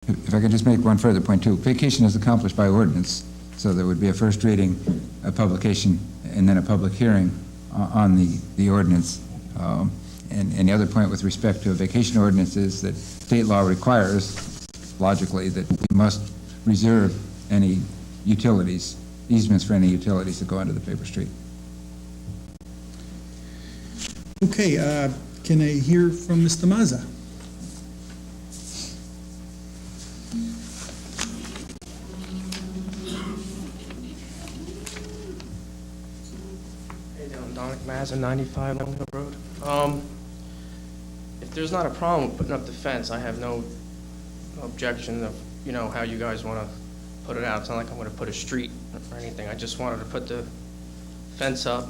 If I could just make one further point too, vacation is accomplished by ordinance, so there would be a first reading, a publication, and then a public hearing on the ordinance. And the other point with respect to a vacation ordinance is that state law requires, logically, that we must reserve any utilities, easements for any utilities that go under the paper street. Okay, can I hear from Mr. Mazza? Hey down, Dominic Mazza, 95 Long Hill Road. If there's not a problem with putting up the fence, I have no objection of, you know, how you guys want to put it out. It's not like I'm going to put a street or anything. I just wanted to put the fence up,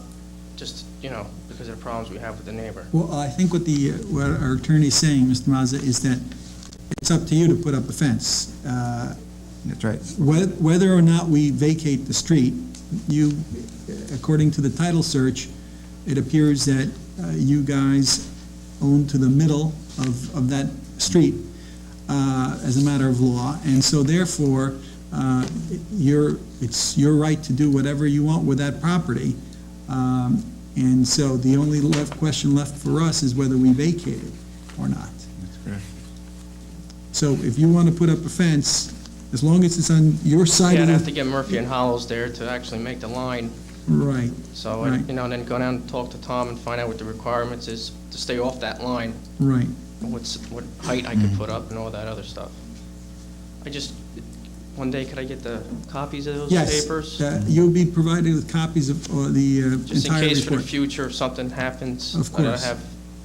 just, you know, because of the problems we have with the neighbor. Well, I think what our attorney is saying, Mr. Mazza, is that it's up to you to put up a fence. That's right. Whether or not we vacate the street, you, according to the title search, it appears that you guys own to the middle of that street as a matter of law, and so therefore, it's your right to do whatever you want with that property. And so the only question left for us is whether we vacate it or not. That's correct. So if you want to put up a fence, as long as it's on your side Yeah, of I'd the... have to get Murphy and Hollows there to actually make the line. Right. So, Right. you know, and then go down and talk to Tom and find out what the requirements is to stay off that line, Right. what height I could put up and all that other stuff. One day, could I get the copies of those Yes. papers? You'll be provided with copies of the Just in entire case for the report. future, if something happens, Of I don't course. have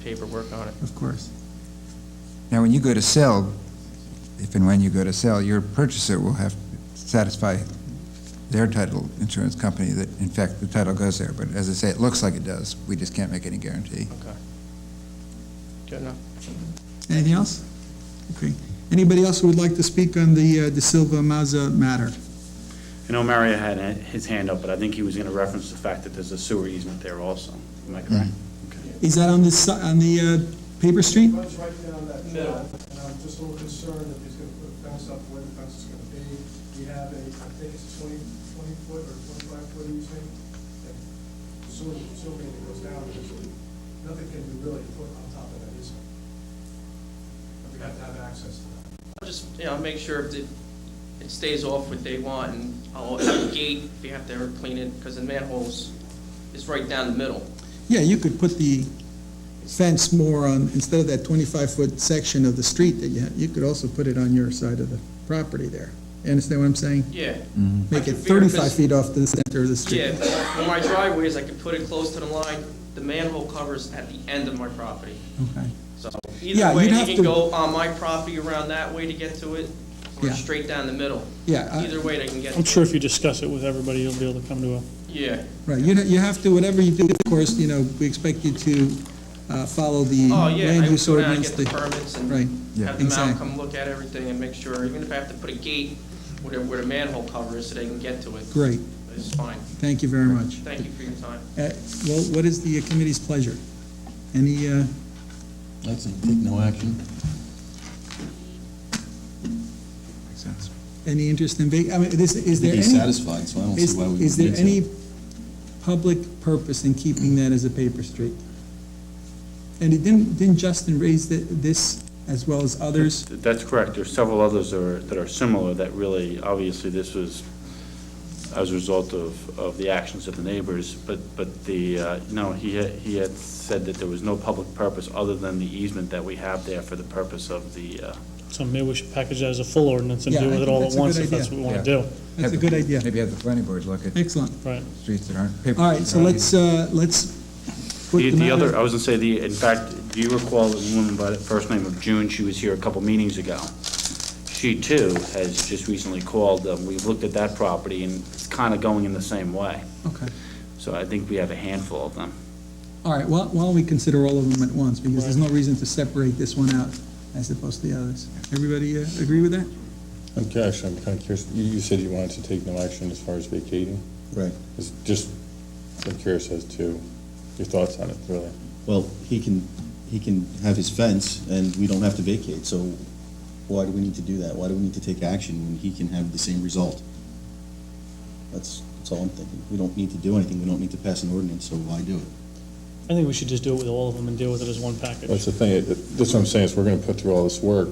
paperwork on it. Of course. Now, when you go to sell, if and when you go to sell, your purchaser will have to satisfy their title insurance company that, in fact, the title goes there. But as I say, it looks like it does. We just can't make any guarantee. Okay. Good enough. Anything else? Okay. Anybody else who would like to speak on the De Silva Mazza matter? I know Mario had his hand up, but I think he was going to reference the fact that there's a sewer easement there also. Am I correct? Okay. Is that on the paper street? Runs right down that Middle. path, and I'm just a little concerned if he's gonna put a fence up, where the fence is gonna be. We have I think it's 20 foot or 25 foot easement, and sewer main that goes down, so nothing can be really put on top of that easement. But we have to have access to that. I'll just, you know, make sure that it stays off what they want, and I'll have a gate if you have to ever clean it, because the manholes is right down the middle. Yeah, you could put the fence more on, instead of that 25-foot section of the street that you could also put it on your side of the property there. You understand what I'm saying? Yeah. Make I it can figure 35 this- feet off the center of the street. Yeah, where my driveway is, I can put it close to the line. The manhole cover's at the end of my property. Okay. So Yeah, either way, you'd you have can to- go on my property around that way to get to it, or Yeah. straight down the middle. Yeah, Either way, they can get to I'm it. sure if you discuss it with everybody, you'll be able to come to a, Yeah. right. You have to, whatever you do, of course, you know, we expect you to follow the Oh, yeah, land I use would go down and ordinance. get the permits and Right. Yeah. have them out, Exactly. come look at everything and make sure, even if I have to put a gate where the manhole cover is so they can get to it. Great. It's fine. Thank you very much. Thank you for your time. Well, what is the committee's pleasure? Any, I'd say take no action. Makes sense. any interest in, I mean, is there He's any, satisfied, so I don't see why we would is there need to. any public purpose in keeping that as a paper street? And didn't Justin raise this as well as others? That's correct. There's several others that are similar that really, obviously, this was as a result of the actions of the neighbors, but no, he had said that there was no public purpose other than the easement that we have there for the purpose of the, so maybe we should package that as a full ordinance and Yeah, do I with it think all that's at a once good if that's idea. what we want Yeah. to do. That's a good idea. Maybe have the planning board look at Excellent. Right. streets that aren't paper. All right, so let's put the the other, matter. I was gonna say, in fact, do you recall the woman by the first name of June? She was here a couple meetings ago. She too has just recently called. We've looked at that property and it's kind of going in the same way. Okay. So I think we have a handful of them. All right, well, why don't we consider all of them at once, because there's no reason to separate this one out as opposed to the others. Everybody agree with that? Gosh, I'm kind of curious, you said you wanted to take no action as far as vacating? Right. It's just, I'm curious as to your thoughts on it, really. Well, he can have his fence, and we don't have to vacate, so Why do we need to do that? Why do we need to take action when he can have the same result? That's all I'm thinking. We don't need to do anything, we don't need to pass an ordinance, so why do it? I think we should just do it with all of them and deal with it as one package. That's the thing, that's what I'm saying, is we're gonna put through all this work,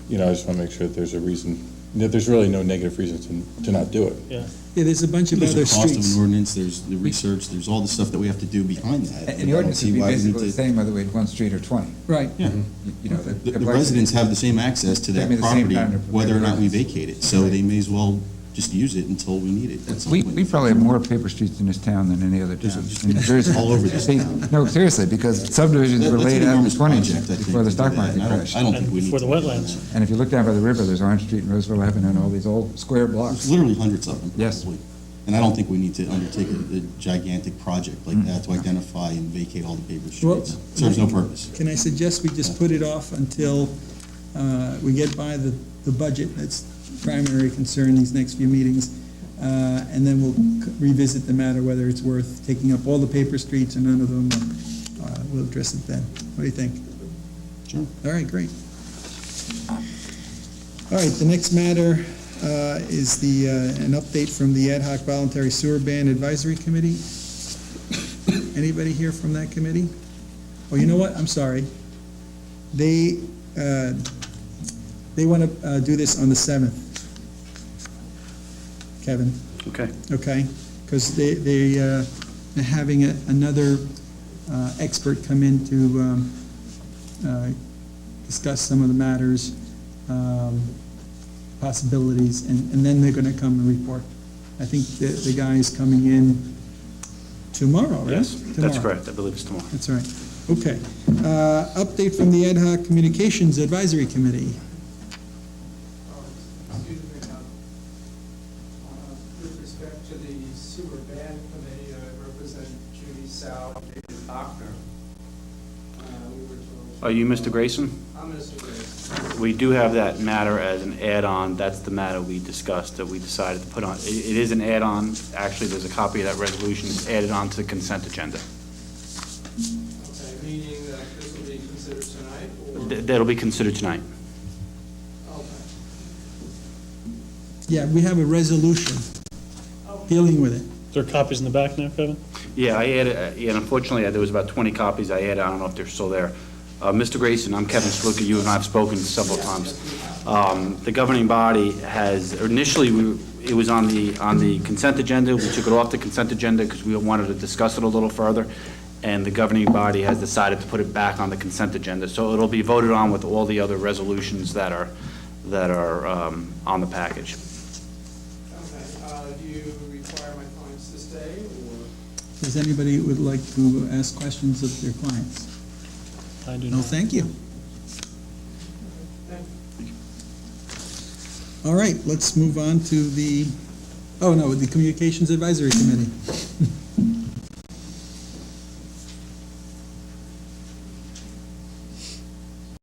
you know, I just wanna make sure that there's a reason, that there's really no negative reason to not do it. Yeah. Yeah, there's a bunch of There's other a cost of streets. an ordinance, there's the research, there's all the stuff that we have to do behind that. And the ordinance would be basically the same whether we had one street or 20. Right. Yeah. You know, The residents have the same access to Give me that the same property, time to prepare whether or not we ordinance. vacate it, so they may as well just use it until we need it. That's the We point. probably have more paper streets in this town than any other town. There's In New Jersey. all over this See, town. No, seriously, because subdivisions were That's laid an out in the enormous 20s project, I think, before the to stock do that, market and crashed. I don't And think we need for to. the wetlands. And if you look down by the river, there's Orange Street and Roosevelt Avenue and all these old square There's blocks. literally hundreds of them, Yes. probably. And I don't think we need to undertake a gigantic project like that to identify and vacate all the paper Well, streets. Serves no purpose. Can I suggest we just put it off until we get by the budget? That's primary concern these next few meetings. And then we'll revisit the matter, whether it's worth taking up all the paper streets or none of them. We'll address it then. What do you think? Sure. All right, great. All right, the next matter is an update from the Ad hoc Voluntary Sewer Ban Advisory Committee. Anybody here from that committee? Oh, you know what? I'm sorry. They want to do this on the 7th. Kevin, Okay. okay? Because they're having another expert come in to discuss some of the matters, possibilities, and then they're going to come and report. I think the guy is coming in tomorrow, right? Yes, that's Tomorrow. correct. I believe it's tomorrow. That's right. Okay. Update from the Ad hoc Communications Advisory Committee. Excuse me, with respect to the sewer ban committee, I represent Judy Sow, David Bachner. We were told. Are you Mr. Grayson? I'm Mr. Grace. We do have that matter as an add-on. That's the matter we discussed, that we decided to put on. It is an add-on. Actually, there's a copy of that resolution that's added on to the consent agenda. Okay, meaning that this will be considered tonight, or? That'll be considered tonight. Okay. Yeah, we have a resolution dealing with it. There are copies in the back now, Kevin? Yeah, I added, yeah, unfortunately, there was about 20 copies I added. I don't know if they're still there. Mr. Grayson, I'm Kevin Sluka. You and I have spoken several times. The governing body has, initially, it was on the consent agenda. We took it off the consent agenda because we wanted to discuss it a little further. And the governing body has decided to put it back on the consent agenda. So it'll be voted on with all the other resolutions that are on the package. Okay, do you require my clients to stay, or? Does anybody would like to ask questions of their clients? I do No, not. thank you. All right, let's move on to the Communications Advisory Committee.